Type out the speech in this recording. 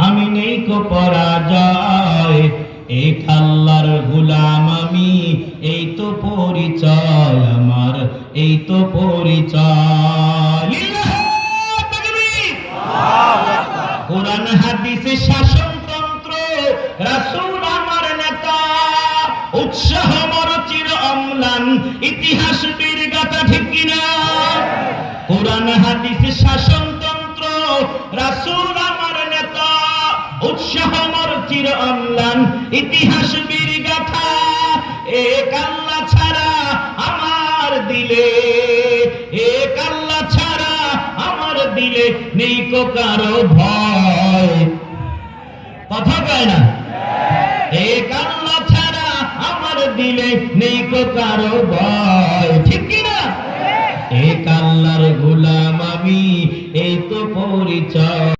আমি নেই কো পরাজয়। এক আল্লাহর গোলাম আমি, এই তো পরিচয় আমার, এই তো পরিচয়। কোরআন হাদিসে শাসনতন্ত্র, রাসূল আমার নেতা, উৎসাহ মোর চির অম্লান, ইতিহাস বীরগাথা, ঠিক কিনা? কোরআন হাদিসে শাসনতন্ত্র, রাসূল আমার নেতা, উৎসাহ মোর চির অম্লান, ইতিহাস বীরগাথা। এক আল্লাহ ছাড়া আমার দিলে, এক আল্লাহ ছাড়া আমার দিলে নেই কো কারো ভয়। কথা কয় না? এক আল্লাহ ছাড়া আমার দিলে নেই কো কারো ভয়, ঠিক কিনা? এক আল্লাহর গোলাম আমি, এই তো পরিচয়।